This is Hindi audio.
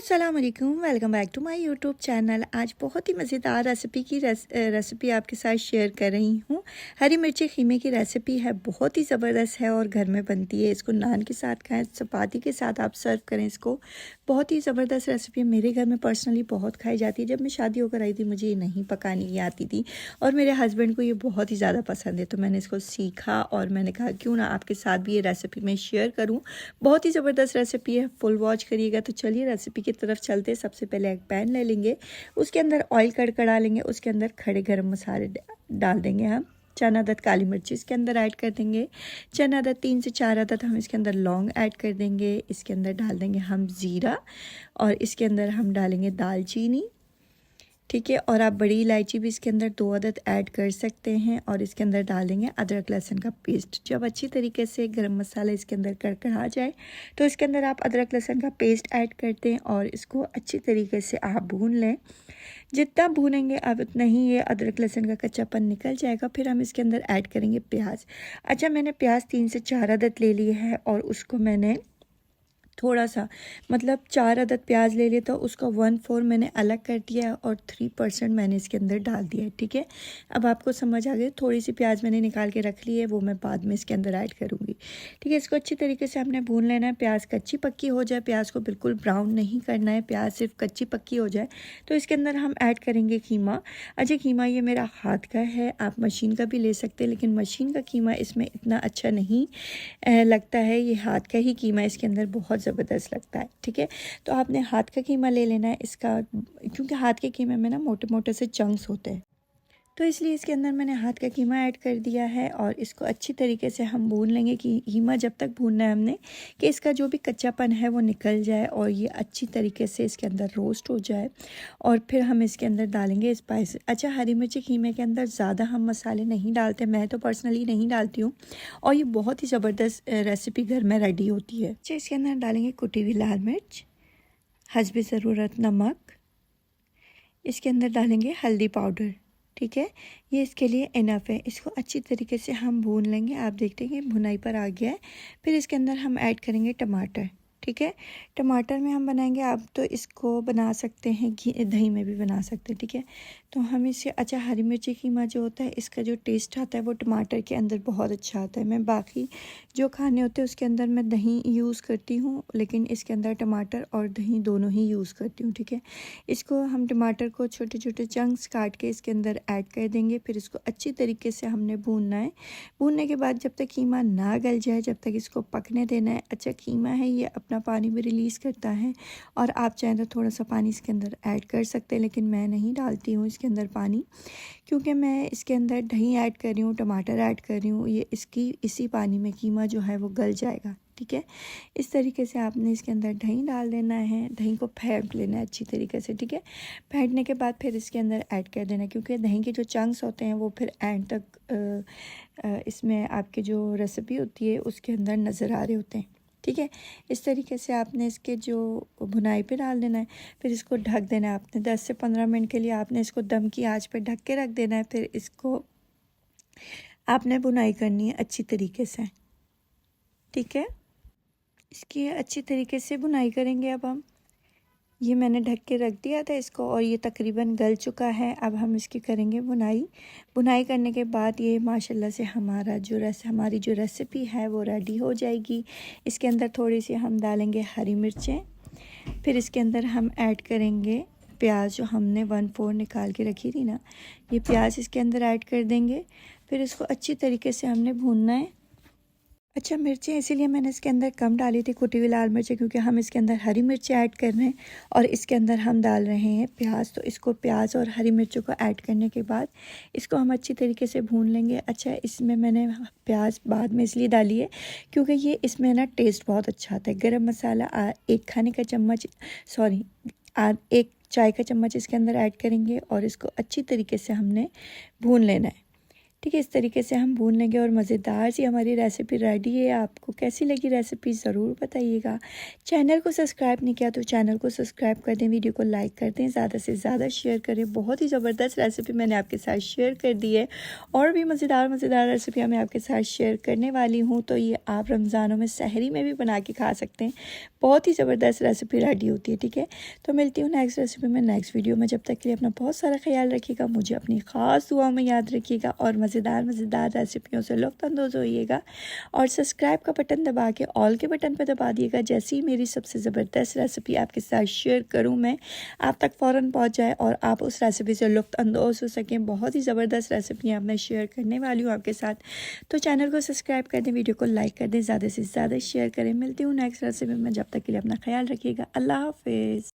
अस्सलाम वालेकुम, welcome back to my YouTube channel. आज बहुत ही मज़ेदार रेसिपी आपके साथ शेयर कर रही हूँ। हरी मिर्ची ख़ीमे की रेसिपी है, बहुत ही ज़बरदस्त है और घर में बनती है। इसको नान के साथ खाएं, चपाती के साथ आप सर्व करें इसको। बहुत ही ज़बरदस्त रेसिपी है, मेरे घर में पर्सनली बहुत खाई जाती है। जब मैं शादी होकर आई थी मुझे ये नहीं पकानी आती थी और मेरे हस्बैंड को ये बहुत ही ज़्यादा पसंद है, तो मैंने इसको सीखा और मैंने कहा क्यों ना आपके साथ भी ये रेसिपी मैं शेयर करूँ। बहुत ही ज़बरदस्त रेसिपी है, फुल वॉच करिएगा। तो चलिए रेसिपी की तरफ चलते। सबसे पहले एक पैन ले लेंगे, उसके अंदर ऑयल कड़कड़ा लेंगे, उसके अंदर खड़े गरम मसाले डाल देंगे। हम चना अदद काली मिर्ची इसके अंदर ऐड कर देंगे। चना अदद 3 से 4 अदद हम इसके अंदर लौंग ऐड कर देंगे। इसके अंदर डाल देंगे हम ज़ीरा और इसके अंदर हम डालेंगे दालचीनी, ठीक है। और आप बड़ी इलायची भी इसके अंदर 2 अदद ऐड कर सकते हैं और इसके अंदर डाल देंगे अदरक लहसुन का पेस्ट। जब अच्छी तरीके से गरम मसाला इसके अंदर कड़कड़ा जाए तो इसके अंदर आप अदरक लहसुन का पेस्ट ऐड कर दें और इसको अच्छी तरीके से आप भून लें। जितना भूनेंगे आप उतना ही ये अदरक लहसुन का कच्चापन निकल जाएगा। फिर हम इसके अंदर ऐड करेंगे प्याज। अच्छा, मैंने प्याज 3 से 4 अदद ले लिए है और उसको मैंने थोड़ा सा मतलब 4 अदद प्याज ले लिया, तो उसका 1/4 मैंने अलग कर दिया है और 3% मैंने इसके अंदर डाल दिया है, ठीक है। अब आपको समझ आ गया, थोड़ी सी प्याज मैंने निकाल के रख ली है, वो मैं बाद में इसके अंदर ऐड करूँगी, ठीक है। इसको अच्छी तरीके से हमने भून लेना है। प्याज कच्ची पक्की हो जाए, प्याज को बिल्कुल ब्राउन नहीं करना है, प्याज सिर्फ कच्ची पक्की हो जाए तो इसके अंदर हम ऐड करेंगे कीमा। अच्छा, कीमा ये मेरा हाथ का है, आप मशीन का भी ले सकते हैं, लेकिन मशीन का कीमा इसमें इतना अच्छा नहीं लगता है। ये हाथ का ही कीमा इसके अंदर बहुत ज़बरदस्त लगता है, ठीक है। तो आपने हाथ का कीमा ले लेना है इसका, क्योंकि हाथ के कीमे में ना मोटे मोटे से चंक्स होते हैं, तो इसलिए इसके अंदर मैंने हाथ का कीमा ऐड कर दिया है और इसको अच्छी तरीके से हम भून लेंगे। कि कीमा जब तक भूनना है हमने कि इसका जो भी कच्चापन है वो निकल जाए और ये अच्छी तरीके से इसके अंदर रोस्ट हो जाए। और फिर हम इसके अंदर डालेंगे स्पाइस। अच्छा, हरी मिर्ची कीमे के अंदर ज़्यादा हम मसाले नहीं डालते, मैं तो पर्सनली नहीं डालती हूँ और ये बहुत ही ज़बरदस्त रेसिपी घर में रेडी होती है। अच्छा, इसके अंदर डालेंगे कुटी हुई लाल मिर्च, हस्बे ज़रूरत नमक, इसके अंदर डालेंगे हल्दी पाउडर, ठीक है। ये इसके लिए इनफ है। इसको अच्छी तरीके से हम भून लेंगे। आप देखते हैं कि भुनाई पर आ गया है। फिर इसके अंदर हम ऐड करेंगे टमाटर, ठीक है। टमाटर में हम बनाएंगे, आप तो इसको बना सकते हैं घी दही में भी बना सकते हैं, ठीक है। तो हम इसे अच्छा, हरी मिर्ची कीमा जो होता है इसका जो टेस्ट आता है वो टमाटर के अंदर बहुत अच्छा आता है। मैं बाकी जो खाने होते हैं उसके अंदर मैं दही यूज़ करती हूँ, लेकिन इसके अंदर टमाटर और दही दोनों ही यूज़ करती हूँ, ठीक है। इसको हम टमाटर को छोटे छोटे चंक्स काट के इसके अंदर ऐड कर देंगे। फिर इसको अच्छी तरीके से हमने भूनना है। भूनने के बाद जब तक कीमा ना गल जाए जब तक इसको पकने देना है। अच्छा, कीमा है ये अपना पानी भी रिलीज़ करता है और आप चाहें तो थोड़ा सा पानी इसके अंदर ऐड कर सकते हैं, लेकिन मैं नहीं डालती हूँ इसके अंदर पानी, क्योंकि मैं इसके अंदर दही ऐड कर रही हूँ, टमाटर ऐड कर रही हूँ। ये इसी पानी में कीमा जो है वो गल जाएगा, ठीक है। इस तरीके से आपने इसके अंदर दही डाल देना है, दही को फेंट लेना है अच्छी तरीके से, ठीक है। फेंटने के बाद फिर इसके अंदर ऐड कर देना है, क्योंकि दही के जो चंक्स होते हैं वो फिर एंड तक इसमें आपकी जो रेसिपी होती है उसके अंदर नज़र आ रहे होते हैं, ठीक है। इस तरीके से आपने इसके जो भुनाई पे डाल देना है। फिर इसको ढक देना है आपने 10 से 15 मिनट के लिए आपने इसको दम की आंच पे ढक के रख देना है। फिर इसको आपने भुनाई करनी है अच्छी तरीके से, ठीक है। इसकी अच्छी तरीके से भुनाई करेंगे। अब हम ये मैंने ढक के रख दिया था इसको और ये तकरीबन गल चुका है। अब हम इसकी करेंगे भुनाई। भुनाई करने के बाद ये माशाल्लाह से हमारी जो रेसिपी है वो रेडी हो जाएगी। इसके अंदर थोड़ी सी हम डालेंगे हरी मिर्चें, फिर इसके अंदर हम ऐड करेंगे प्याज जो हमने 1/4 निकाल के रखी थी ना, ये प्याज इसके अंदर ऐड कर देंगे। फिर इसको अच्छी तरीके से हमने भूनना है। अच्छा, मिर्चें इसीलिए मैंने इसके अंदर कम डाली थी कुटी हुई लाल मिर्चें, क्योंकि हम इसके अंदर हरी मिर्चें ऐड कर रहे हैं और इसके अंदर हम डाल रहे हैं प्याज। तो इसको प्याज और हरी मिर्चों को ऐड करने के बाद इसको हम अच्छी तरीके से भून लेंगे। अच्छा, इसमें मैंने प्याज बाद में इसलिए डाली है क्योंकि ये इसमें ना टेस्ट बहुत अच्छा आता है। गरम मसाला एक चाय का चम्मच इसके अंदर ऐड करेंगे और इसको अच्छी तरीके से हमने भून लेना है, ठीक है, इस तरीके से हम भून लेंगे और मज़ेदार सी हमारी रेसिपी रेडी है। आपको कैसी लगी रेसिपी ज़रूर बताइएगा। चैनल को सब्सक्राइब नहीं किया तो चैनल को सब्सक्राइब कर दें, वीडियो को लाइक कर दें, ज़्यादा से ज़्यादा शेयर करें। बहुत ही ज़बरदस्त रेसिपी मैंने आपके साथ शेयर कर दी है और भी मज़ेदार रेसिपी मैं आपके साथ शेयर करने वाली हूँ। तो ये आप रमज़ानों में सहरी में भी बना के खा सकते हैं। बहुत ही ज़बरदस्त रेसिपी रेडी होती है। ठीक है, तो मिलती हूँ नेक्स्ट रेसिपी में, नेक्स्ट वीडियो में। जब तक के लिए अपना बहुत सारा ख्याल रखिएगा, मुझे अपनी ख़ास दुआ में याद रखिएगा और मज़ेदार रेसिपियों से लुत्फ़अंदोज़ होइएगा। और सब्सक्राइब का बटन दबा के ऑल के बटन पर दबा दिएगा। जैसे ही मेरी सबसे ज़बरदस्त रेसिपी आपके साथ शेयर करूँ मैं, आप तक फ़ौरन पहुँच जाए और आप उस रेसिपी से लुत्फ़अंदोज़ हो सकें। बहुत ही ज़बरदस्त रेसिपियाँ मैं शेयर करने वाली हूँ आपके साथ। तो चैनल को सब्सक्राइब कर दें, वीडियो को लाइक कर दें, ज़्यादा से ज़्यादा शेयर करें। मिलती हूँ नेक्स्ट रेसिपी में, जब तक के लिए अपना ख्याल रखिएगा। अल्लाह हाफ़िज़।